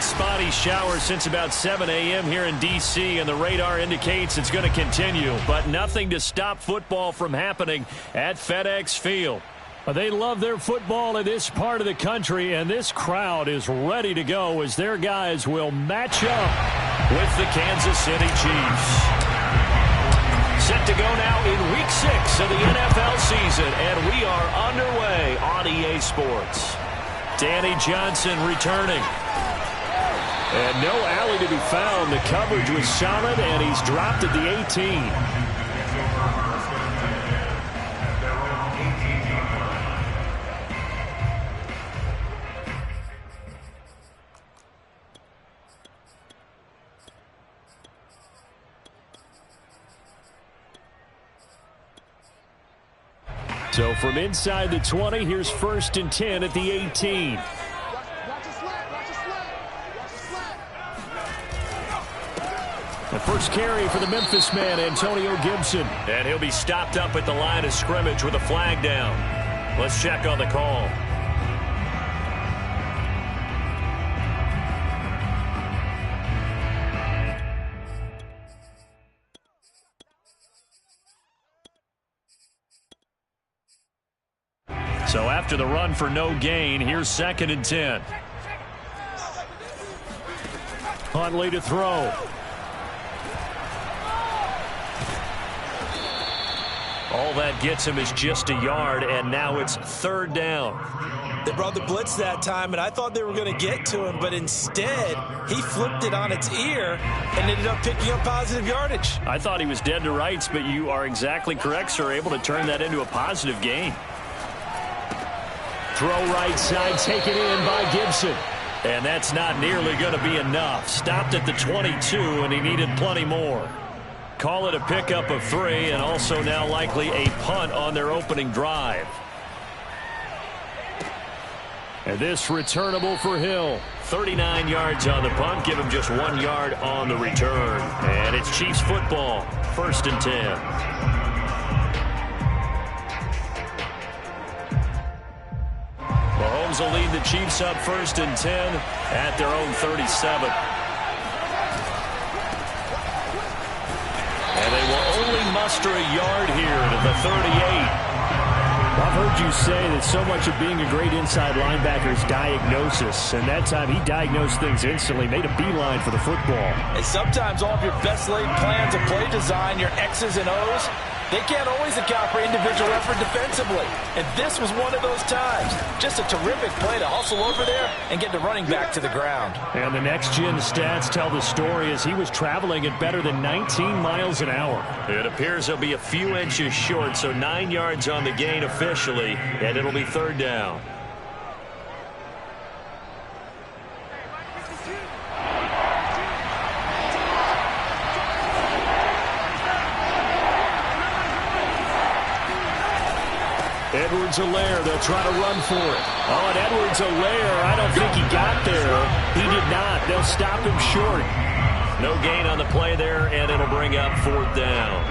had spotty showers since about 7 a.m. here in D.C., and the radar indicates it's going to continue. But nothing to stop football from happening at FedEx Field. They love their football in this part of the country, and this crowd is ready to go as their guys will match up with the Kansas City Chiefs. Set to go now in Week 6 of the NFL season, and we are underway on EA Sports. Danny Johnson returning. And no alley to be found. The coverage was solid, and he's dropped at the 18. So from inside the 20, here's 1st and 10 at the 18. The first carry for the Memphis man, Antonio Gibson. And he'll be stopped up at the line of scrimmage with a flag down. Let's check on the call. So after the run for no gain, here's 2nd and 10. Huntley to throw. All that gets him is just a yard, and now it's 3rd down. They brought the blitz that time, and I thought they were going to get to him, but instead, he flipped it on its ear and ended up picking up positive yardage. I thought he was dead to rights, but you are exactly correct, sir, able to turn that into a positive gain. Throw right side, taken in by Gibson. And that's not nearly going to be enough. Stopped at the 22, and he needed plenty more. Call it a pickup of 3, and also now likely a punt on their opening drive. And this returnable for Hill. 39 yards on the punt, give him just 1 yard on the return. And it's Chiefs football, 1st and 10. Mahomes will lead the Chiefs up 1st and 10 at their own 37. And they will only muster a yard here to the 38. I've heard you say that so much of being a great inside linebacker is diagnosis, and that time he diagnosed things instantly, made a beeline for the football. And sometimes all of your best laid plans of play design, your X's and O's, they can't always account for individual effort defensively. And this was one of those times. Just a terrific play to hustle over there and get the running back to the ground. And the next-gen stats tell the story as he was traveling at better than 19 miles an hour. It appears he'll be a few inches short, so 9 yards on the gain officially, and it'll be 3rd down. Edwards-Helaire, they'll try to run for it. Oh, and Edwards-Helaire, I don't think he got there. He did not. They'll stop him short. No gain on the play there, and it'll bring up 4th down.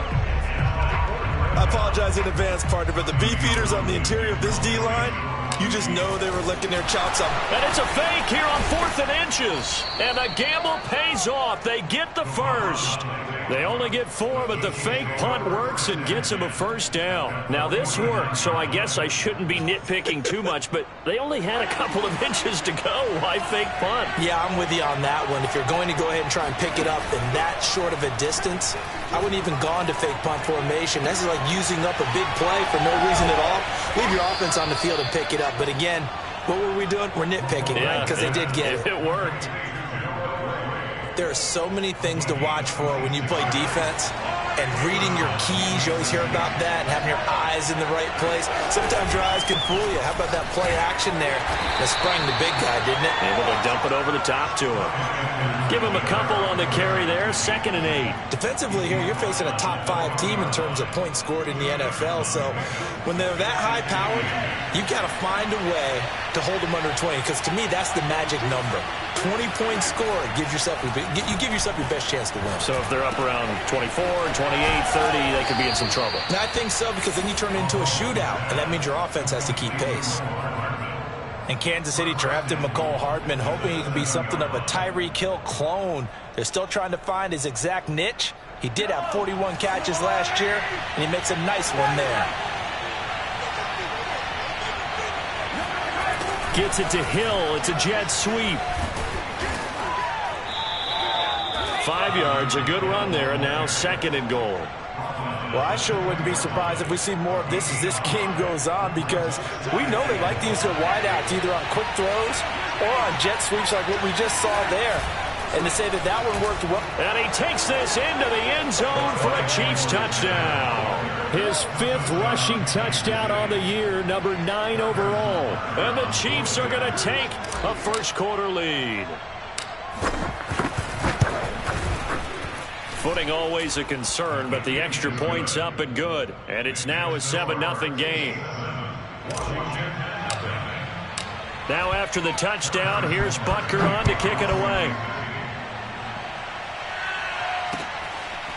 I apologize in advance, partner, but the beef eaters on the interior of this D-line, you just know they were licking their chops up. And it's a fake here on 4th and inches. And the gamble pays off. They get the first. They only get 4, but the fake punt works and gets them a 1st down. Now, this worked, so I guess I shouldn't be nitpicking too much, but they only had a couple of inches to go. Why fake punt? Yeah, I'm with you on that one. If you're going to go ahead and try and pick it up in that short of a distance, I wouldn't even gone to fake punt formation. This is like using up a big play for no reason at all. Leave your offense on the field and pick it up. But again, what were we doing? We're nitpicking, right? Because they did get it. It worked. There are so many things to watch for when you play defense, and reading your keys, you always hear about that, and having your eyes in the right place. Sometimes your eyes can fool you. How about that play action there? That sprang the big guy, didn't it? Able to dump it over the top to him. Give him a couple on the carry there, 2nd and 8. Defensively here, you're facing a top 5 team in terms of points scored in the NFL, so when they're that high-powered, you got to find a way to hold them under 20, because to me, that's the magic number. 20 points scored, you give yourself your best chance to win. So if they're up around 24, 28, 30, they could be in some trouble. And I think so, because then you turn it into a shootout, and that means your offense has to keep pace. And Kansas City drafted McCole Hardman, hoping he could be something of a Tyreek Hill clone. They're still trying to find his exact niche. He did have 41 catches last year, and he makes a nice one there. Gets it to Hill. It's a jet sweep. 5 yards, a good run there, and now 2nd and goal. Well, I sure wouldn't be surprised if we see more of this as this game goes on, because we know they like to use their wideouts either on quick throws or on jet sweeps like what we just saw there. And to say that that one worked well. And he takes this into the end zone for a Chiefs touchdown. His 5th rushing touchdown on the year, number 9 overall. And the Chiefs are going to take a first-quarter lead. Footing always a concern, but the extra point's up and good. And it's now a 7-0 game. Now after the touchdown, here's Butker on to kick it away.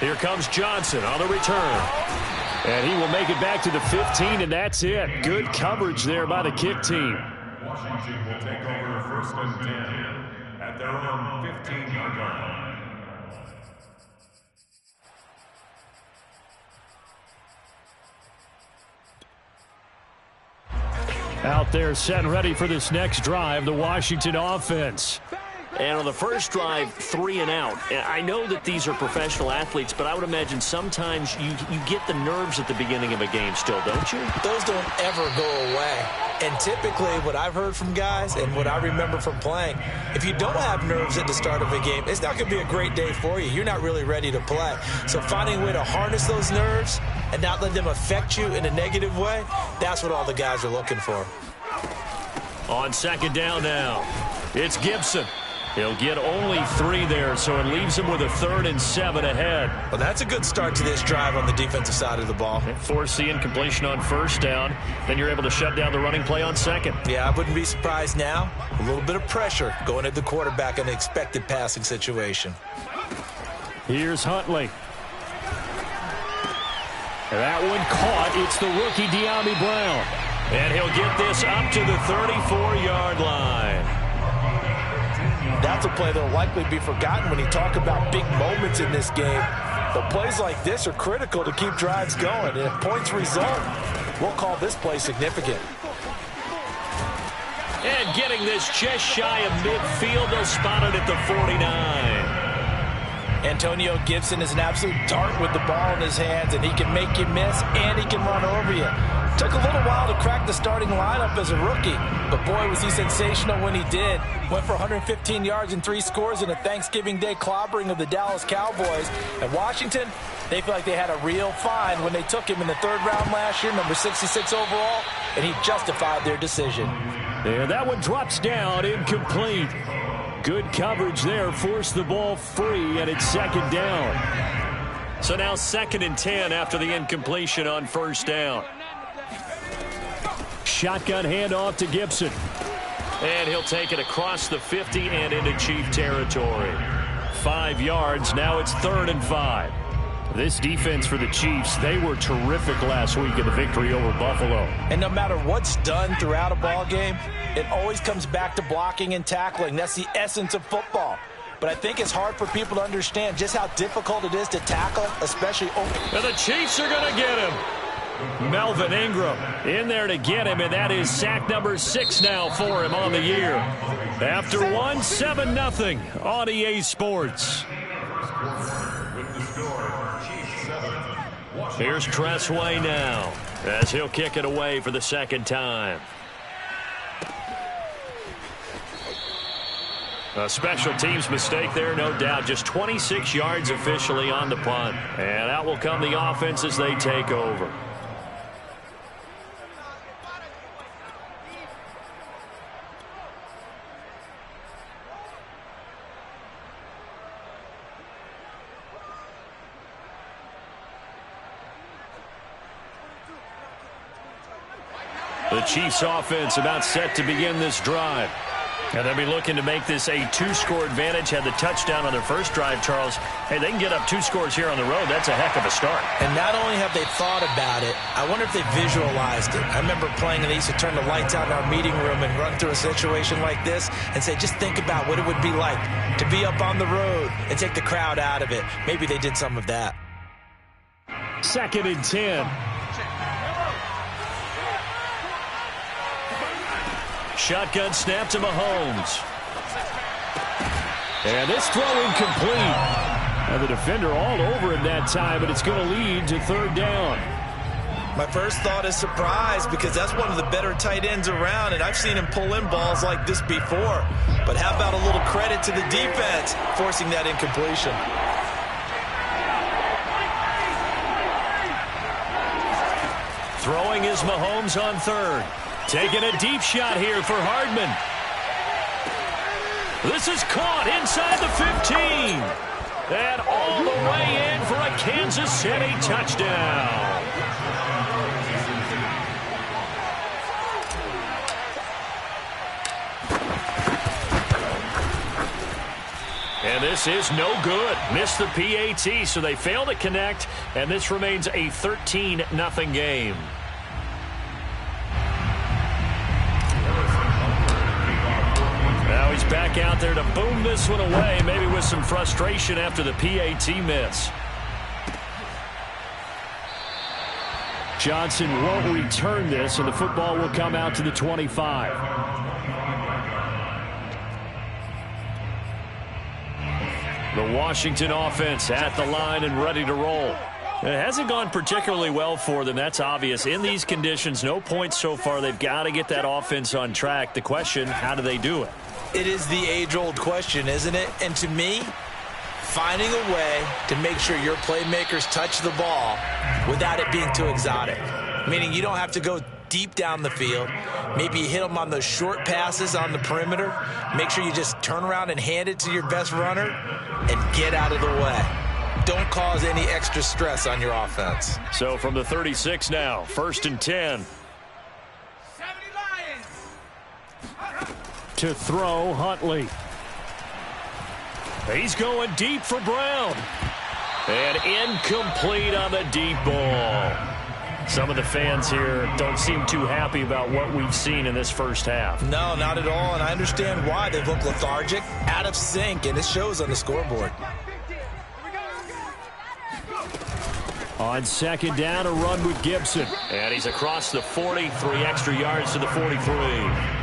Here comes Johnson on the return. And he will make it back to the 15, and that's it. Good coverage there by the kick team. Washington will take over 1st and 10 at their own 15-yard line. Out there set and ready for this next drive, the Washington offense. And on the first drive, 3 and out. And I know that these are professional athletes, but I would imagine sometimes you get the nerves at the beginning of a game still, don't you? Those don't ever go away. And typically what I've heard from guys and what I remember from playing, if you don't have nerves at the start of a game, it's not going to be a great day for you. You're not really ready to play. So finding a way to harness those nerves and not let them affect you in a negative way, that's what all the guys are looking for. On 2nd down now, it's Gibson. He'll get only 3 there, so it leaves him with a 3rd and 7 ahead. Well, that's a good start to this drive on the defensive side of the ball. Force the incompletion on 1st down. Then you're able to shut down the running play on 2nd. Yeah, I wouldn't be surprised now. A little bit of pressure going at the quarterback in an expected passing situation. Here's Huntley. That one caught. It's the rookie De'Ami Brown. And he'll get this up to the 34-yard line. That's a play that will likely be forgotten when you talk about big moments in this game. But plays like this are critical to keep drives going. And if points result, we'll call this play significant. And getting this just shy of midfield, they'll spot it at the 49. Antonio Gibson is an absolute dart with the ball in his hands, and he can make you miss, and he can run over you. Took a little while to crack the starting lineup as a rookie, but boy, was he sensational when he did. Went for 115 yards and 3 scores in a Thanksgiving Day clobbering of the Dallas Cowboys. At Washington, they feel like they had a real find when they took him in the 3rd round last year, number 66 overall, and he justified their decision. There, that one drops down, incomplete. Good coverage there, forced the ball free, and it's 2nd down. So now 2nd and 10 after the incompletion on 1st down. Shotgun handoff to Gibson. And he'll take it across the 50 and into Chief territory. 5 yards, now it's 3rd and 5. This defense for the Chiefs, they were terrific last week in the victory over Buffalo. And no matter what's done throughout a ball game, it always comes back to blocking and tackling. That's the essence of football. But I think it's hard for people to understand just how difficult it is to tackle, especially over. And the Chiefs are going to get him. Melvin Ingram in there to get him, and that is sack number 6 now for him on the year. After 7-0 on EA Sports. Here's Tressway now as he'll kick it away for the 2nd time. A special teams mistake there, no doubt. Just 26 yards officially on the punt. And out will come the offense as they take over. The Chiefs offense about set to begin this drive. And they'll be looking to make this a two-score advantage. Had the touchdown on their first drive, Charles. Hey, they can get up 2 scores here on the road. That's a heck of a start. And not only have they thought about it, I wonder if they visualized it. I remember playing and they used to turn the lights out in our meeting room and run through a situation like this and say, just think about what it would be like to be up on the road and take the crowd out of it. Maybe they did some of that. 2nd and 10. Shotgun snap to Mahomes. And this throw incomplete. And the defender all over him that time, but it's going to lead to 3rd down. My first thought is surprise because that's one of the better tight ends around, and I've seen him pull in balls like this before. But how about a little credit to the defense forcing that incompletion? Throwing is Mahomes on 3rd. Taking a deep shot here for Hardman. This is caught inside the 15. And all the way in for a Kansas City touchdown. And this is no good. Missed the PAT, so they fail to connect, and this remains a 13-0 game. Now he's back out there to boom this one away, maybe with some frustration after the PAT miss. Johnson won't return this, and the football will come out to the 25. The Washington offense at the line and ready to roll. It hasn't gone particularly well for them. That's obvious. In these conditions, no points so far. They've got to get that offense on track. The question, how do they do it? It is the age-old question, isn't it? And to me, finding a way to make sure your playmakers touch the ball without it being too exotic. Meaning you don't have to go deep down the field. Maybe you hit them on those short passes on the perimeter. Make sure you just turn around and hand it to your best runner and get out of the way. Don't cause any extra stress on your offense. So from the 36 now, 1st and 10. To throw, Huntley. He's going deep for Brown. And incomplete on the deep ball. Some of the fans here don't seem too happy about what we've seen in this first half. No, not at all, and I understand why. They've looked lethargic, out of sync, and it shows on the scoreboard. On 2nd down, a run with Gibson. And he's across the 40, 3 extra yards to the 43.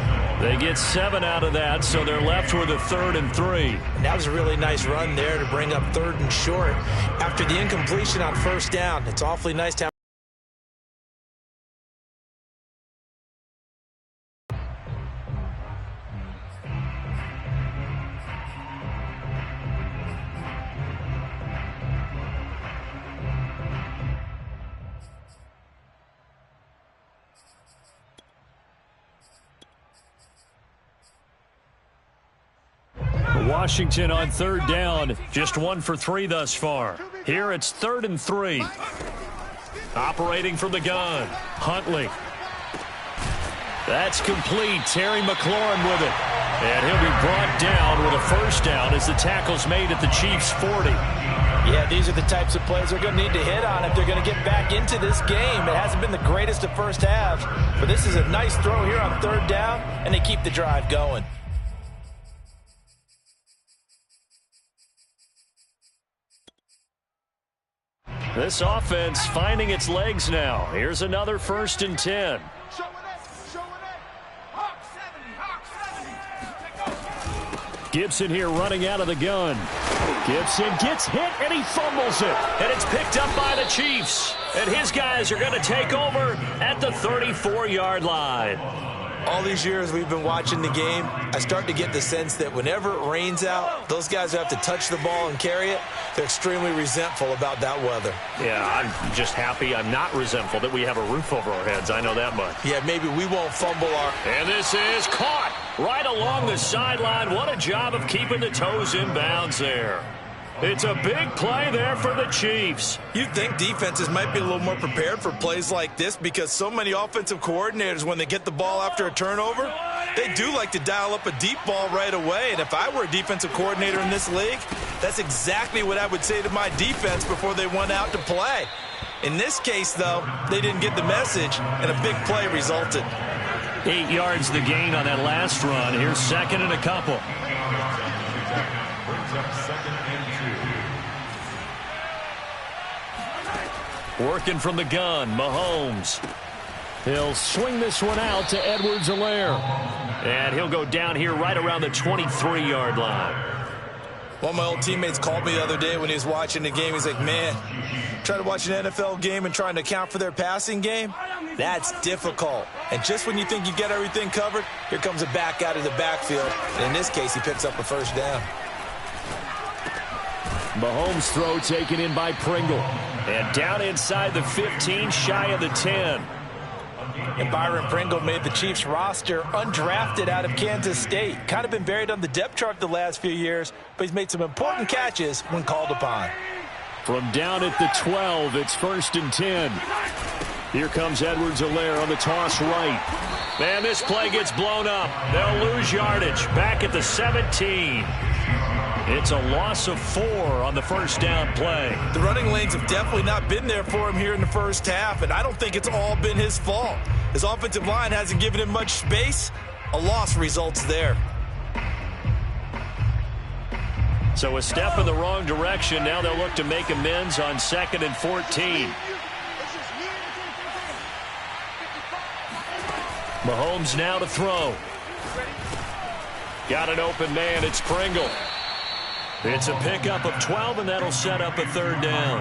They get 7 out of that, so they're left with a 3rd and 3. And that was a really nice run there to bring up 3rd and short. After the incompletion on 1st down, it's awfully nice to have. Washington on 3rd down, just 1 for 3 thus far. Here it's 3rd and 3. Operating from the gun, Huntley. That's complete. Terry McLaurin with it. And he'll be brought down with a 1st down as the tackle's made at the Chiefs' 40. Yeah, these are the types of plays they're going to need to hit on if they're going to get back into this game. It hasn't been the greatest of first halves, but this is a nice throw here on 3rd down, and they keep the drive going. This offense finding its legs now. Here's another 1st and 10. Gibson here running out of the gun. Gibson gets hit, and he fumbles it. And it's picked up by the Chiefs. And his guys are going to take over at the 34-yard line. All these years we've been watching the game, I start to get the sense that whenever it rains out, those guys who have to touch the ball and carry it, they're extremely resentful about that weather. Yeah, I'm just happy I'm not resentful that we have a roof over our heads. I know that much. Yeah, maybe we won't fumble our... And this is caught right along the sideline. What a job of keeping the toes in bounds there. It's a big play there for the Chiefs. You'd think defenses might be a little more prepared for plays like this because so many offensive coordinators, when they get the ball after a turnover, They do like to dial up a deep ball right away, and if I were a defensive coordinator in this league, that's exactly what I would say to my defense before they went out to play. In this case, though, they didn't get the message, and a big play resulted. 8 yards the gain on that last run. Here's second and a couple. Working from the gun, Mahomes. He'll swing this one out to Edwards-Helaire. And he'll go down here right around the 23-yard line. One of my old teammates called me the other day when he was watching the game. He's like, man, trying to watch an NFL game and trying to account for their passing game, that's difficult. And just when you think you get everything covered, here comes a back out of the backfield. And in this case, he picks up a first down. Mahomes' throw taken in by Pringle. And down inside the 15, shy of the 10. And Byron Pringle made the Chiefs roster undrafted out of Kansas State. Kind of been buried on the depth chart the last few years, but he's made some important catches when called upon. From down at the 12, it's 1st and 10. Here comes Edwards-Helaire on the toss right. Man, this play gets blown up. They'll lose yardage. Back at the 17. It's a loss of 4 on the first down play. The running lanes have definitely not been there for him here in the first half, and I don't think it's all been his fault. His offensive line hasn't given him much space. A loss results there. So a step in the wrong direction. Now they'll look to make amends on 2nd and 14. Mahomes now to throw. Got an open man. It's Pringle. It's a pickup of 12, and that'll set up a 3rd down.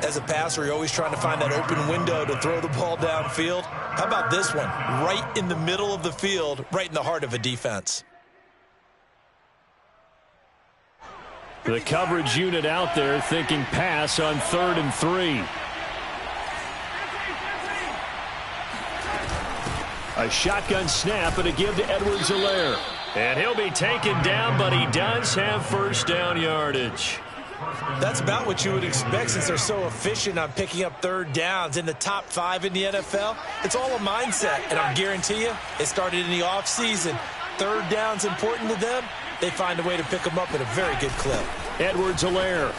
As a passer, you're always trying to find that open window to throw the ball downfield. How about this one? Right in the middle of the field, right in the heart of a defense. The coverage unit out there thinking pass on 3rd and 3. A shotgun snap and a give to Edwards-Helaire. And he'll be taken down, but he does have first down yardage. That's about what you would expect since they're so efficient on picking up 3rd downs in the top 5 in the NFL. It's all a mindset, and I guarantee you it started in the offseason. 3rd down's important to them. They find a way to pick them up at a very good clip. Edwards-Helaire.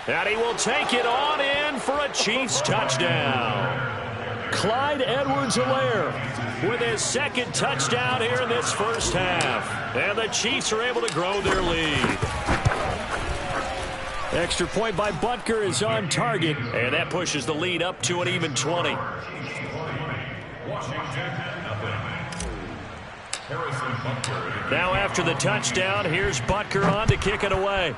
And he will take it on in for a Chiefs touchdown. Clyde Edwards-Helaire with his 2nd touchdown here in this first half. And the Chiefs are able to grow their lead. Extra point by Butker is on target. And that pushes the lead up to an even 20. Now after the touchdown, here's Butker on to kick it away.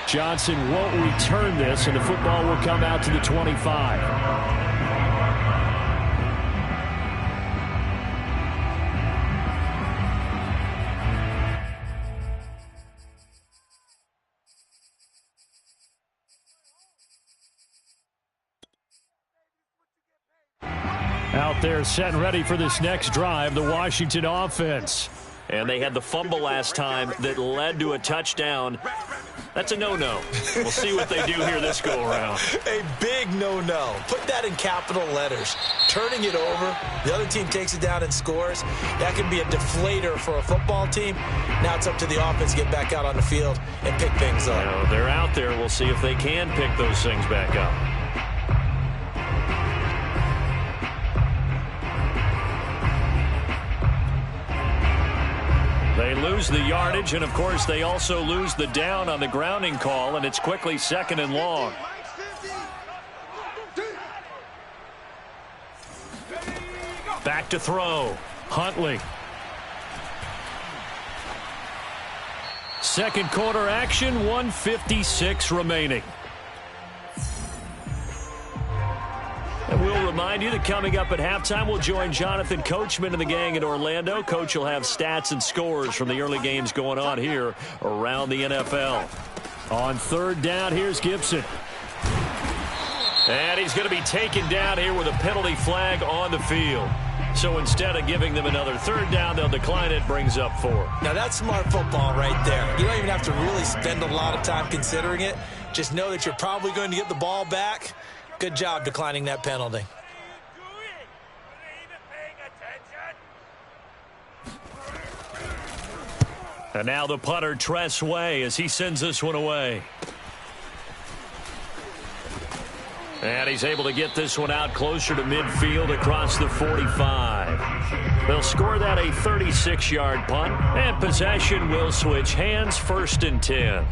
Johnson won't return this, and the football will come out to the 25. Out there set and ready for this next drive, the Washington offense. And they had the fumble last time that led to a touchdown. That's a no-no. We'll see what they do here this go-around. A big no-no. Put that in capital letters. Turning it over, the other team takes it down and scores. That can be a deflator for a football team. Now it's up to the offense to get back out on the field and pick things up. Now, they're out there. We'll see if they can pick those things back up. They lose the yardage, and, of course, they also lose the down on the grounding call, and it's quickly 2nd and long. Back to throw. Huntley. 2nd quarter action, 1:56 remaining. And we'll remind you that coming up at halftime, we'll join Jonathan Coachman and the gang in Orlando. Coach will have stats and scores from the early games going on here around the NFL. On 3rd down, here's Gibson. And he's going to be taken down here with a penalty flag on the field. So instead of giving them another 3rd down, they'll decline it. Brings up 4. Now that's smart football right there. You don't even have to really spend a lot of time considering it. Just know that you're probably going to get the ball back. Good job declining that penalty. And now the punter, Tress Way, as he sends this one away. And he's able to get this one out closer to midfield across the 45. They'll score that a 36-yard punt, and possession will switch hands, 1st and 10.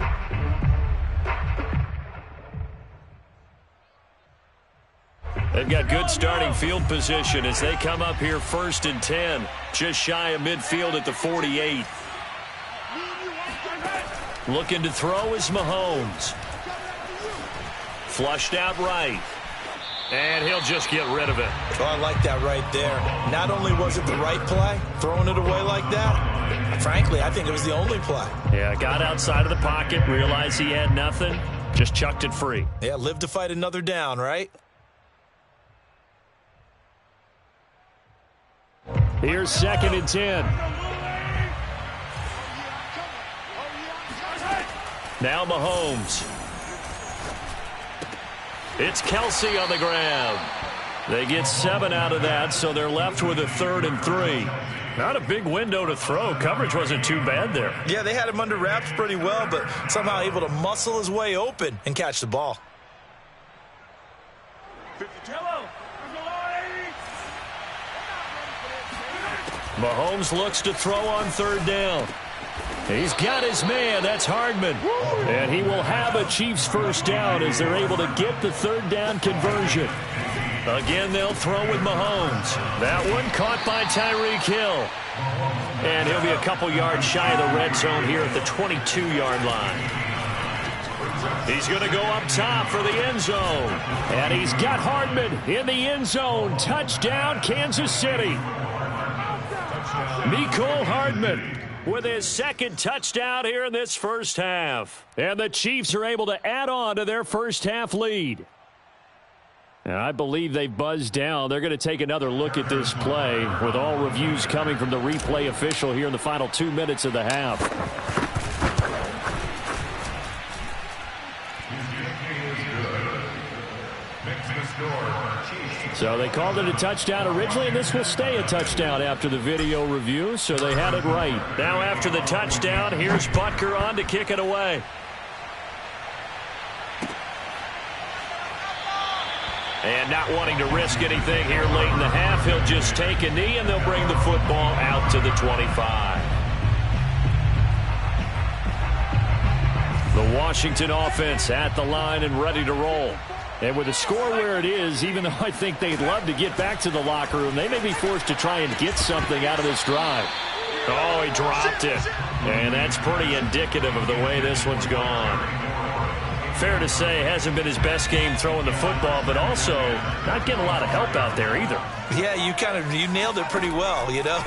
They've got good starting field position as they come up here 1st and 10, just shy of midfield at the 48. Looking to throw is Mahomes. Flushed out right. And he'll just get rid of it. Oh, I like that right there. Not only was it the right play, throwing it away like that, frankly, I think it was the only play. Yeah, got outside of the pocket, realized he had nothing, just chucked it free. Yeah, live to fight another down, right? Here's 2nd and 10. Now Mahomes. It's Kelsey on the grab. They get 7 out of that, so they're left with a 3rd and 3. Not a big window to throw. Coverage wasn't too bad there. Yeah, they had him under wraps pretty well, but somehow able to muscle his way open and catch the ball. Mahomes looks to throw on 3rd down. He's got his man. That's Hardman. And he will have a Chiefs 1st down as they're able to get the 3rd down conversion. Again, they'll throw with Mahomes. That one caught by Tyreek Hill. And he'll be a couple yards shy of the red zone here at the 22-yard line. He's going to go up top for the end zone. And he's got Hardman in the end zone. Touchdown, Kansas City. Mecole Hardman with his 2nd touchdown here in this 1st half. And the Chiefs are able to add on to their 1st half lead. And I believe they've buzzed down. They're going to take another look at this play with all reviews coming from the replay official here in the final 2 minutes of the half. So they called it a touchdown originally, and this will stay a touchdown after the video review, so they had it right. Now after the touchdown, here's Butker on to kick it away. And not wanting to risk anything here late in the half, he'll just take a knee, and they'll bring the football out to the 25. The Washington offense at the line and ready to roll. And with the score where it is, even though I think they'd love to get back to the locker room, they may be forced to try and get something out of this drive. Oh, he dropped it. And that's pretty indicative of the way this one's gone. Fair to say, hasn't been his best game throwing the football, but also not getting a lot of help out there either. Yeah, you nailed it pretty well, you know.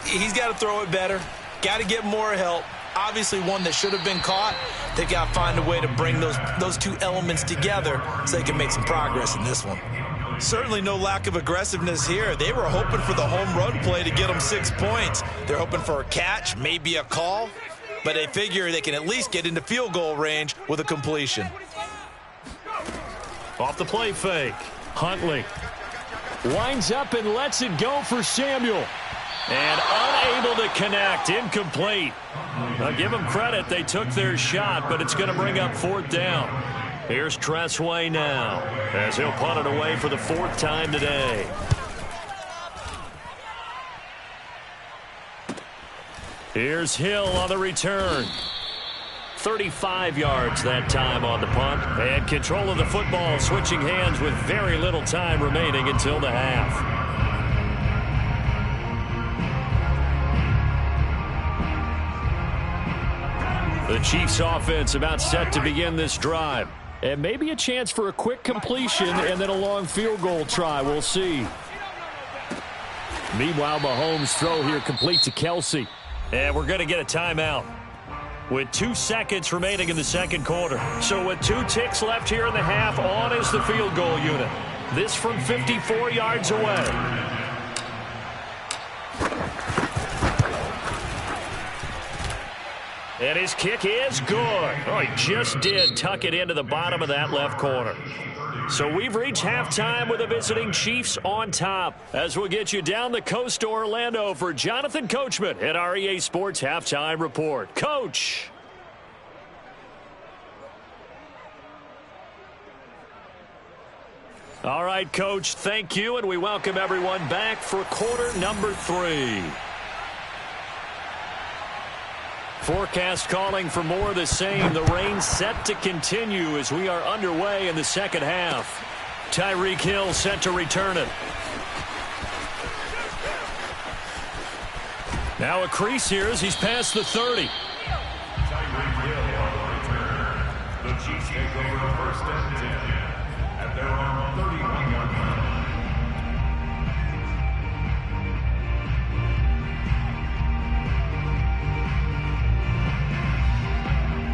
He's got to throw it better, got to get more help. Obviously one that should have been caught. They've got to find a way to bring those two elements together so they can make some progress in this one. Certainly no lack of aggressiveness here. They were hoping for the home run play to get them 6 points. They're hoping for a catch, maybe a call, but they figure they can at least get into field goal range with a completion. Off the play fake. Huntley winds up and lets it go for Samuel. And unable to connect, incomplete. I'll give them credit, they took their shot, but it's going to bring up 4th down. Here's Tress Way now, as he'll punt it away for the 4th time today. Here's Hill on the return. 35 yards that time on the punt. And control of the football switching hands with very little time remaining until the half. The Chiefs offense about set to begin this drive. And maybe a chance for a quick completion and then a long field goal try. We'll see. Meanwhile, Mahomes' throw here complete to Kelsey. And we're going to get a timeout with 2 seconds remaining in the 2nd quarter. So with 2 ticks left here in the half, on is the field goal unit. This from 54 yards away. And his kick is good. Oh, he just did tuck it into the bottom of that left corner. So we've reached halftime with the visiting Chiefs on top. As we'll get you down the coast to Orlando for Jonathan Coachman at our EA Sports Halftime Report. Coach. All right, Coach, thank you, and we welcome everyone back for quarter number 3. Forecast calling for more of the same. The rain set to continue as we are underway in the second half. Tyreek Hill set to return it. Now a crease here as he's past the 30. Tyreek Hill on the return. The Chiefs take over first and 10 at their own 31-yard line.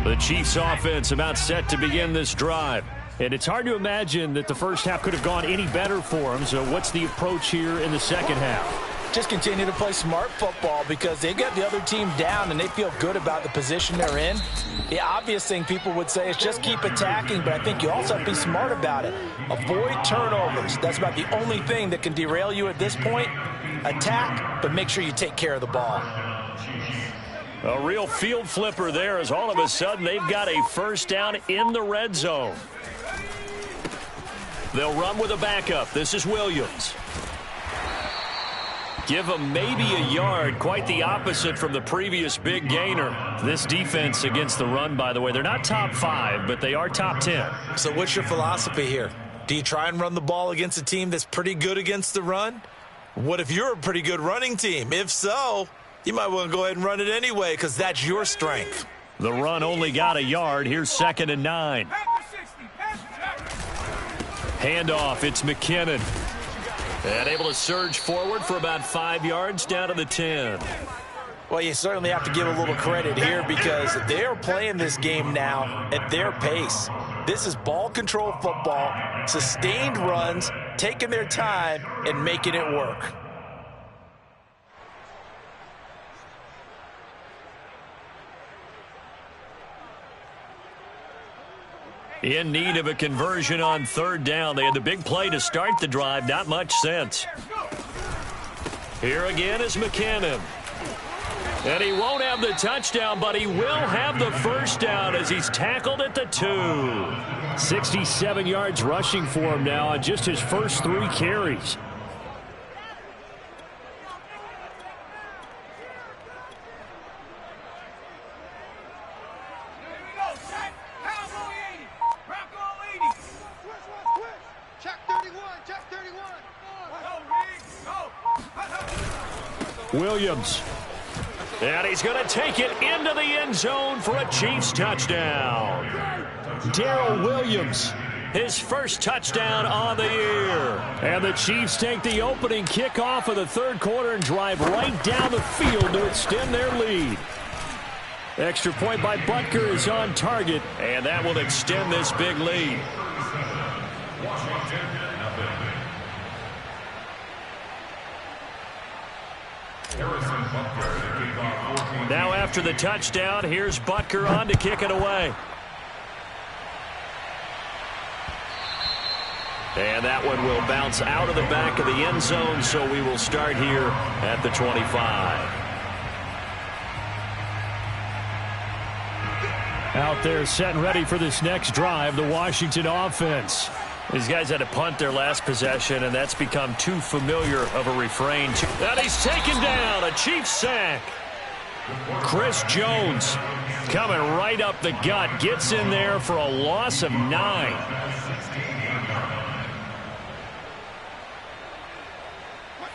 The Chiefs offense about set to begin this drive. And it's hard to imagine that the first half could have gone any better for them. So what's the approach here in the second half? Just continue to play smart football because they got the other team down and they feel good about the position they're in. The obvious thing people would say is just keep attacking, but I think you also have to be smart about it. Avoid turnovers. That's about the only thing that can derail you at this point. Attack, but make sure you take care of the ball. A real field flipper there as all of a sudden they've got a first down in the red zone. They'll run with a backup. This is Williams. Give them maybe a yard. Quite the opposite from the previous big gainer. This defense against the run, by the way, they're not top 5, but they are top 10. So what's your philosophy here? Do you try and run the ball against a team that's pretty good against the run? What if you're a pretty good running team? If so, you might want to go ahead and run it anyway because that's your strength. The run only got a yard. Here's 2nd and 9. Handoff, it's McKinnon. And able to surge forward for about 5 yards down to the 10. Well, you certainly have to give a little credit here because they're playing this game now at their pace. This is ball control football, sustained runs, taking their time and making it work. In need of a conversion on 3rd down. They had the big play to start the drive. Not much sense. Here again is McKinnon. And he won't have the touchdown, but he will have the first down as he's tackled at the 2. 67 yards rushing for him now on just his first 3 carries. Williams. And he's going to take it into the end zone for a Chiefs touchdown. Darrell Williams, his first touchdown on the year. And the Chiefs take the opening kickoff of the 3rd quarter and drive right down the field to extend their lead. Extra point by Butker is on target, and that will extend this big lead. Now after the touchdown, here's Butker on to kick it away. And that one will bounce out of the back of the end zone, so we will start here at the 25. Out there set and ready for this next drive, the Washington offense. These guys had to punt their last possession, and that's become too familiar of a refrain. And he's taken down, a Chiefs sack. Chris Jones coming right up the gut, gets in there for a loss of 9.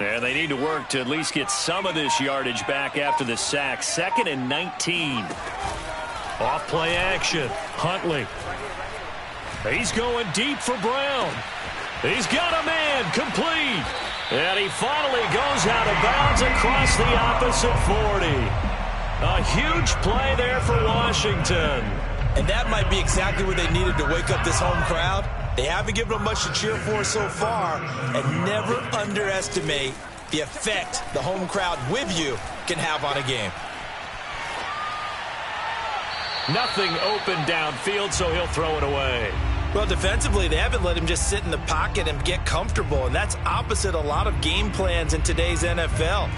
And they need to work to at least get some of this yardage back after the sack. 2nd and 19. Off play action. Huntley. He's going deep for Brown. He's got a man complete. And he finally goes out of bounds across the opposite 40. A huge play there for Washington. And that might be exactly what they needed to wake up this home crowd. They haven't given them much to cheer for so far. And never underestimate the effect the home crowd with you can have on a game. Nothing open downfield, so he'll throw it away. Well, defensively, they haven't let him just sit in the pocket and get comfortable, and that's opposite a lot of game plans in today's NFL.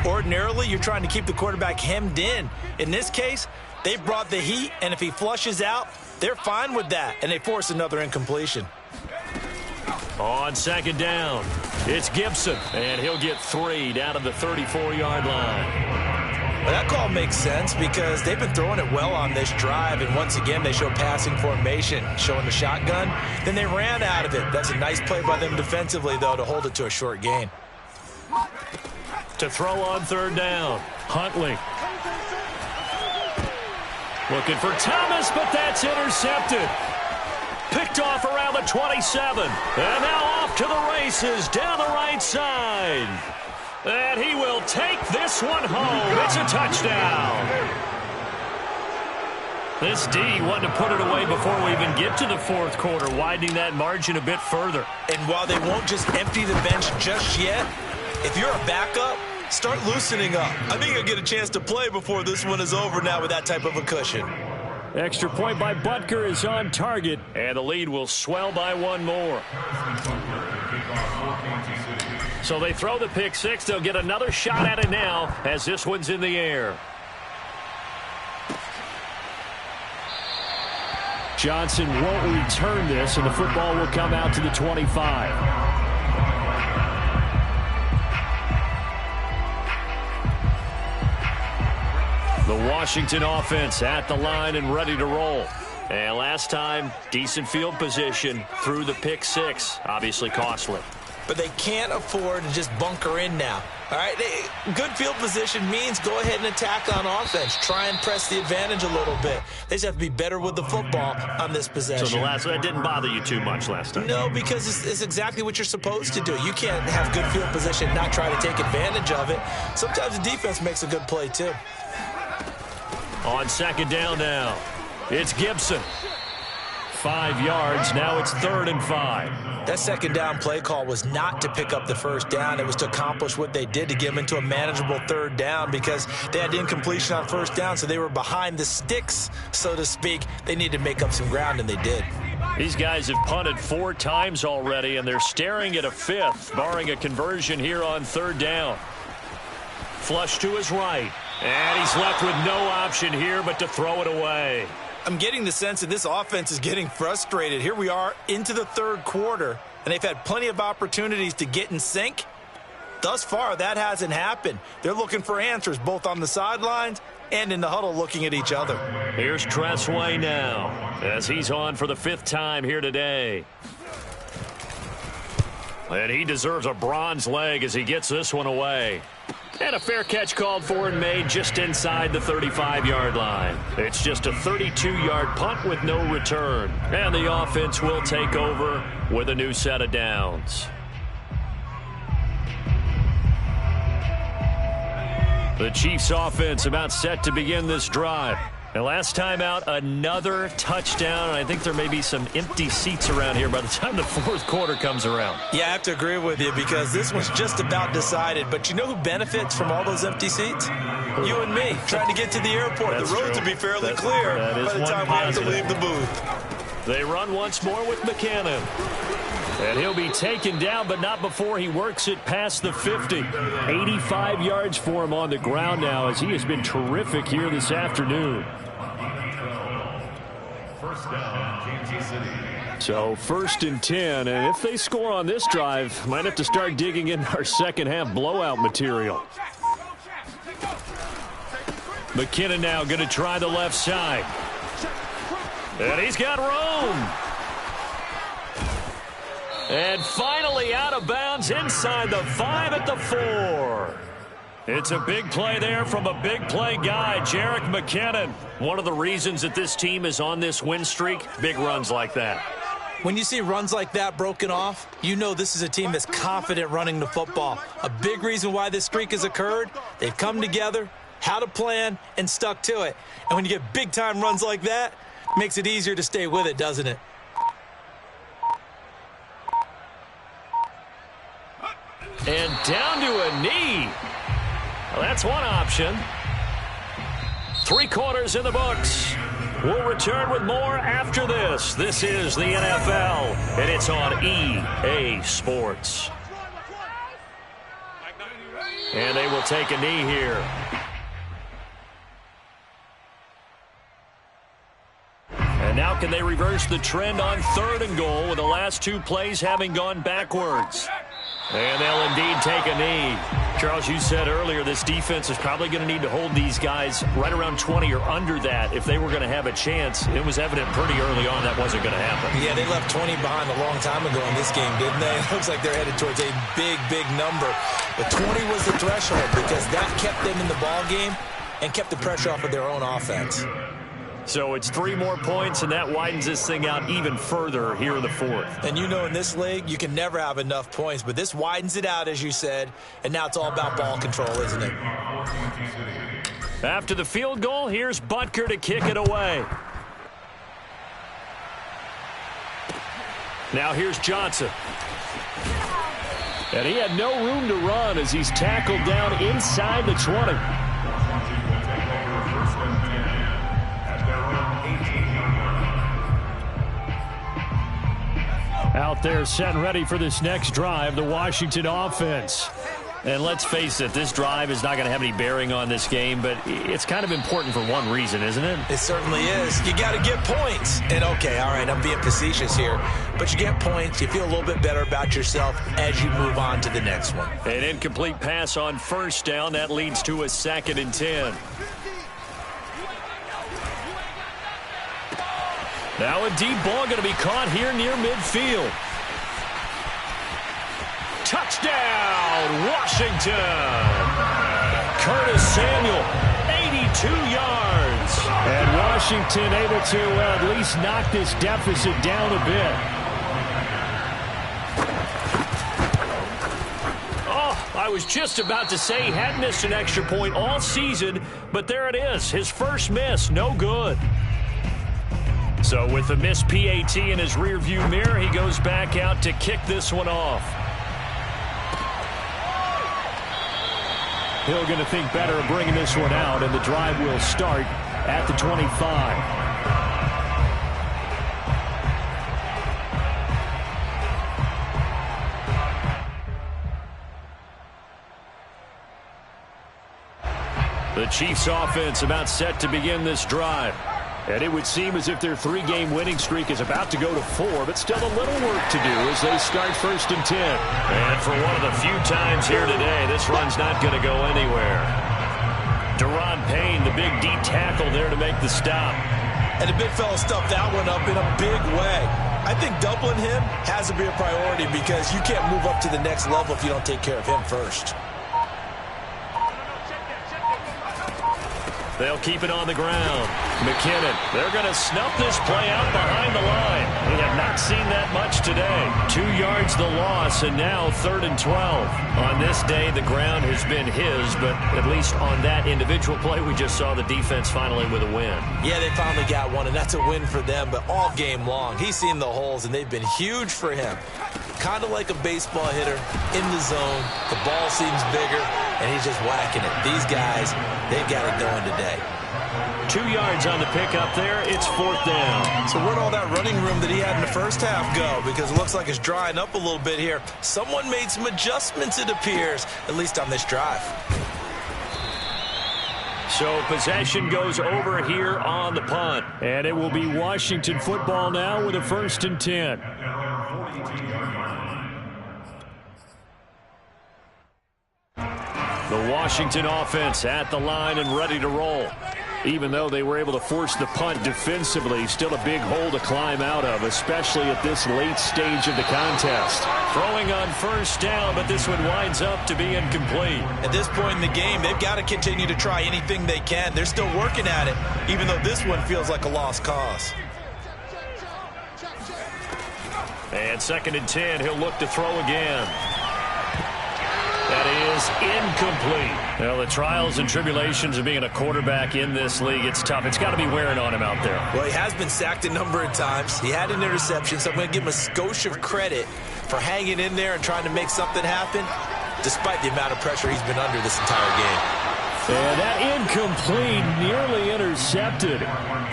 Ordinarily, you're trying to keep the quarterback hemmed in. In this case, they brought the heat, and if he flushes out, they're fine with that, and they force another incompletion. On second down, it's Gibson, and he'll get 3 down to the 34-yard line. Well, that call makes sense because they've been throwing it well on this drive, and once again, they show passing formation, showing the shotgun. Then they ran out of it. That's a nice play by them defensively, though, to hold it to a short gain. To throw on third down, Huntley. Looking for Thomas, but that's intercepted. Picked off around the 27. And now off to the races down the right side. And he will take this one home. It's a touchdown. This D wanted to put it away before we even get to the fourth quarter, widening that margin a bit further. And while they won't just empty the bench just yet, if you're a backup, start loosening up. I think you'll get a chance to play before this one is over now with that type of a cushion. Extra point by Butker is on target, and the lead will swell by one more. So they throw the pick six. They'll get another shot at it now as this one's in the air. Johnson won't return this, and the football will come out to the 25. The Washington offense at the line and ready to roll. And last time, decent field position through the pick six. Obviously costly. But they can't afford to just bunker in now. All right, good field position means go ahead and attack on offense. Try and press the advantage a little bit. They just have to be better with the football on this possession. So that didn't bother you too much last time? No, because it's exactly what you're supposed to do. You can't have good field position and not try to take advantage of it. Sometimes the defense makes a good play too. On second down now, it's Gibson. 5 yards, now it's 3rd and 5. That second down play call was not to pick up the first down. It was to accomplish what they did to get them into a manageable 3rd down because they had incompletion on first down, so they were behind the sticks, so to speak. They needed to make up some ground, and they did. These guys have punted 4 times already, and they're staring at a 5th, barring a conversion here on 3rd down. Flush to his right, and he's left with no option here but to throw it away. I'm getting the sense that this offense is getting frustrated. Here we are into the 3rd quarter, and they've had plenty of opportunities to get in sync. Thus far, that hasn't happened. They're looking for answers both on the sidelines and in the huddle looking at each other. Here's Tressway now as he's on for the 5th time here today. And he deserves a bronze leg as he gets this one away. And a fair catch called for and made just inside the 35-yard line. It's just a 32-yard punt with no return. And the offense will take over with a new set of downs. The Chiefs offense about set to begin this drive. And last time out, another touchdown. And I think there may be some empty seats around here by the time the 4th quarter comes around. Yeah, I have to agree with you because this one's just about decided. But you know who benefits from all those empty seats? You and me, trying to get to the airport. That's the roads true. will be fairly clear by the time we have to leave the booth. They run once more with McKinnon. And he'll be taken down, but not before he works it past the 50. 85 yards for him on the ground now as he has been terrific here this afternoon. First down, Kansas City. So 1st and 10, and if they score on this drive, might have to start digging in our second half blowout material. McKinnon now going to try the left side. And he's got room. And finally out of bounds inside the 5 at the 4. It's a big play there from a big play guy, Jerick McKinnon. One of the reasons that this team is on this win streak, big runs like that. When you see runs like that broken off, you know this is a team that's confident running the football. A big reason why this streak has occurred, they've come together, had a plan, and stuck to it. And when you get big-time runs like that, it makes it easier to stay with it, doesn't it? And down to a knee. Well, that's one option. 3 quarters in the books. We'll return with more after this. This is the NFL, and it's on EA Sports. And they will take a knee here. And now can they reverse the trend on 3rd and goal with the last 2 plays having gone backwards? And they'll indeed take a knee. Charles, you said earlier this defense is probably going to need to hold these guys right around 20 or under that if they were going to have a chance. It was evident pretty early on that wasn't going to happen. Yeah, they left 20 behind a long time ago in this game, didn't they? It looks like they're headed towards a big, big number. But 20 was the threshold because that kept them in the ball game and kept the pressure off of their own offense. So it's 3 more points, and that widens this thing out even further here in the 4th. And you know in this league, you can never have enough points, but this widens it out, as you said, and now it's all about ball control, isn't it? After the field goal, here's Butker to kick it away. Now here's Johnson. And he had no room to run as he's tackled down inside the 20. Out there set and ready for this next drive, the Washington offense. And let's face it, this drive is not going to have any bearing on this game, but it's kind of important for one reason, isn't it? It certainly is. You got to get points. And okay, all right, I'm being facetious here, but you get points, you feel a little bit better about yourself as you move on to the next one. An incomplete pass on 1st down, that leads to a 2nd and 10. Now a deep ball going to be caught here near midfield. Touchdown, Washington! Curtis Samuel, 82 yards. And Washington able to at least knock this deficit down a bit. Oh, I was just about to say he had missed an extra point all season, but there it is. His first miss, no good. So with the missed PAT in his rearview mirror, he goes back out to kick this one off. Hill going to think better of bringing this one out, and the drive will start at the 25. The Chiefs offense about set to begin this drive. And it would seem as if their 3-game winning streak is about to go to 4, but still a little work to do as they start 1st and 10. And for one of the few times here today, this run's not going to go anywhere. Deron Payne, the big D tackle there to make the stop. And the big fella stuffed that one up in a big way. I think doubling him has to be a priority because you can't move up to the next level if you don't take care of him first. They'll keep it on the ground. McKinnon, they're going to snuff this play out behind the line. We have not seen that much today. 2 yards the loss, and now 3rd and 12. On this day, the ground has been his, but at least on that individual play, we just saw the defense finally with a win. Yeah, they finally got one, and that's a win for them, but all game long, he's seen the holes, and they've been huge for him. Kind of like a baseball hitter in the zone. The ball seems bigger, and he's just whacking it. These guys, they've got it going today. 2 yards on the pickup there. It's 4th down. So where'd all that running room that he had in the first half go? Because it looks like it's drying up a little bit here. Someone made some adjustments, it appears, at least on this drive. So possession goes over here on the punt. And it will be Washington football now with a 1st and 10. The Washington offense at the line and ready to roll. Even though they were able to force the punt defensively, still a big hole to climb out of, especially at this late stage of the contest. Throwing on 1st down, but this one winds up to be incomplete. At this point in the game, they've got to continue to try anything they can. They're still working at it, even though this one feels like a lost cause. And 2nd and 10, he'll look to throw again. That is incomplete. Well, the trials and tribulations of being a quarterback in this league, it's tough. It's got to be wearing on him out there. Well, he has been sacked a number of times. He had an interception, so I'm going to give him a skosh of credit for hanging in there and trying to make something happen, despite the amount of pressure he's been under this entire game. And that incomplete, nearly intercepted.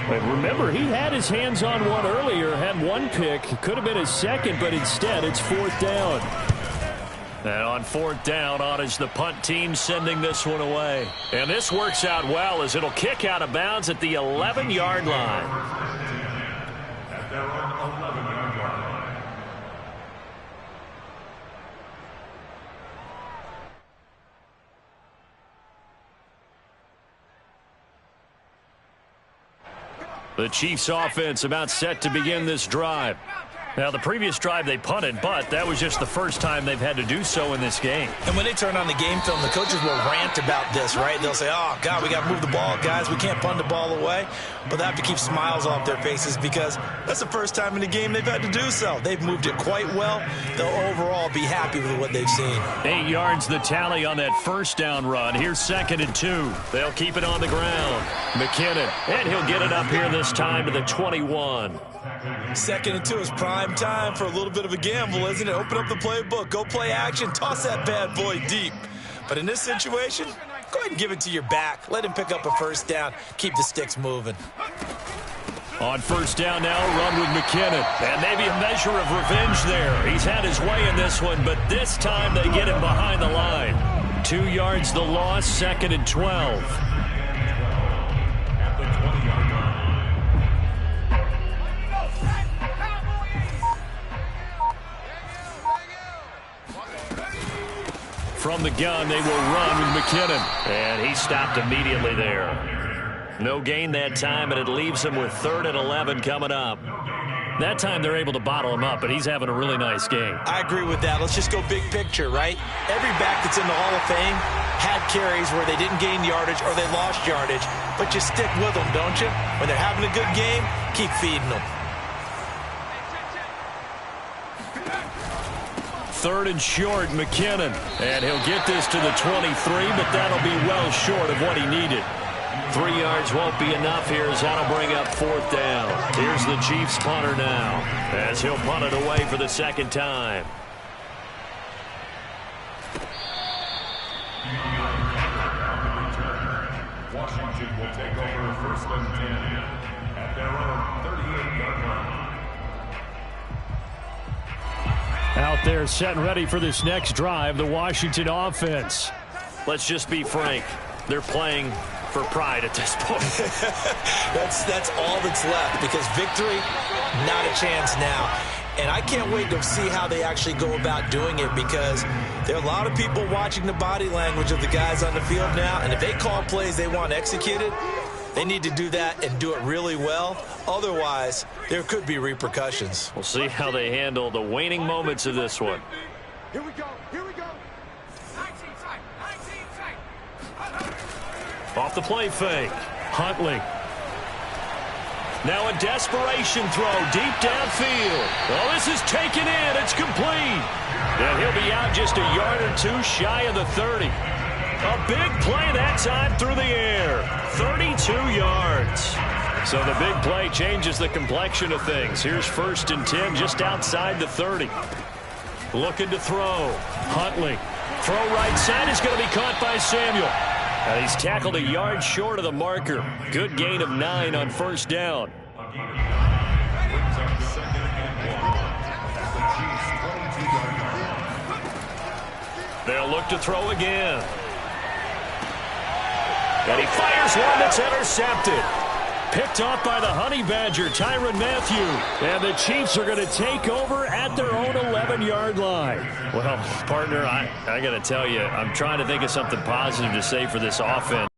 But remember, he had his hands on one earlier, had one pick. Could have been his second, but instead it's fourth down. And on fourth down, on is the punt team sending this one away. And this works out well as it'll kick out of bounds at the 11-yard line. At their own 11-yard line. The Chiefs offense about set to begin this drive. Now, the previous drive they punted, but that was just the first time they've had to do so in this game. And when they turn on the game film, the coaches will rant about this, right? They'll say, oh, God, we got to move the ball, guys. We can't punt the ball away. But they have to keep smiles off their faces because that's the first time in the game they've had to do so. They've moved it quite well. They'll overall be happy with what they've seen. 8 yards the tally on that first down run. Here's 2nd and 2. They'll keep it on the ground. McKinnon, and he'll get it up here this time to the 21. 2nd and 2 is prime time for a little bit of a gamble, isn't it? Open up the playbook, go play action, toss that bad boy deep. But in this situation, go ahead and give it to your back. Let him pick up a first down. Keep the sticks moving. On first down now, run with McKinnon. And maybe a measure of revenge there. He's had his way in this one, but this time they get him behind the line. 2 yards the loss, 2nd and 12. At the 20-yard line. From the gun, they will run with McKinnon. And he stopped immediately there. No gain that time, and it leaves him with 3rd and 11 coming up. That time they're able to bottle him up, but he's having a really nice game. I agree with that. Let's just go big picture, right? Every back that's in the Hall of Fame had carries where they didn't gain yardage or they lost yardage, but you stick with them, don't you? When they're having a good game, keep feeding them. 3rd and short, McKinnon. And he'll get this to the 23, but that'll be well short of what he needed. 3 yards won't be enough here as that'll bring up 4th down. Here's the Chiefs punter now as he'll punt it away for the 2nd time. Washington will take over 1st and 10 at their own 38-yard line. Out there set and ready for this next drive, the Washington offense. Let's just be frank. They're playing for pride at this point. That's all that's left because victory, not a chance now. And I can't wait to see how they actually go about doing it because there are a lot of people watching the body language of the guys on the field now. And if they call plays they want executed, they need to do that and do it really well. Otherwise, there could be repercussions. We'll see how they handle the waning moments of this one. Here we go. Here we go. Off the play fake. Huntley. Now a desperation throw deep downfield. Oh, this is taken in. It's complete. And he'll be out just a yard or two shy of the 30. A big play that time through the air. 32 yards. So the big play changes the complexion of things. Here's 1st and 10 just outside the 30. Looking to throw. Huntley. Throw right side is going to be caught by Samuel. And he's tackled a yard short of the marker. Good gain of 9 on 1st down. They'll look to throw again. And he fires one that's intercepted. Picked off by the Honey Badger, Tyrann Mathieu. And the Chiefs are going to take over at their own 11-yard line. Well, partner, I got to tell you, I'm trying to think of something positive to say for this offense.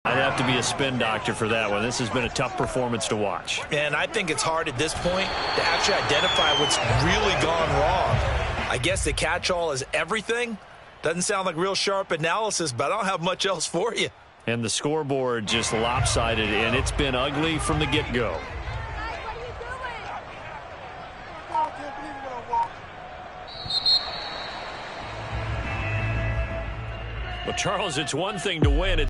I'd have to be a spin doctor for that one. This has been a tough performance to watch. And I think it's hard at this point to actually identify what's really gone wrong. I guess the catch-all is everything. Doesn't sound like real sharp analysis, but I don't have much else for you. And the scoreboard just lopsided, and it's been ugly from the get-go. Well, Charles, it's one thing to win.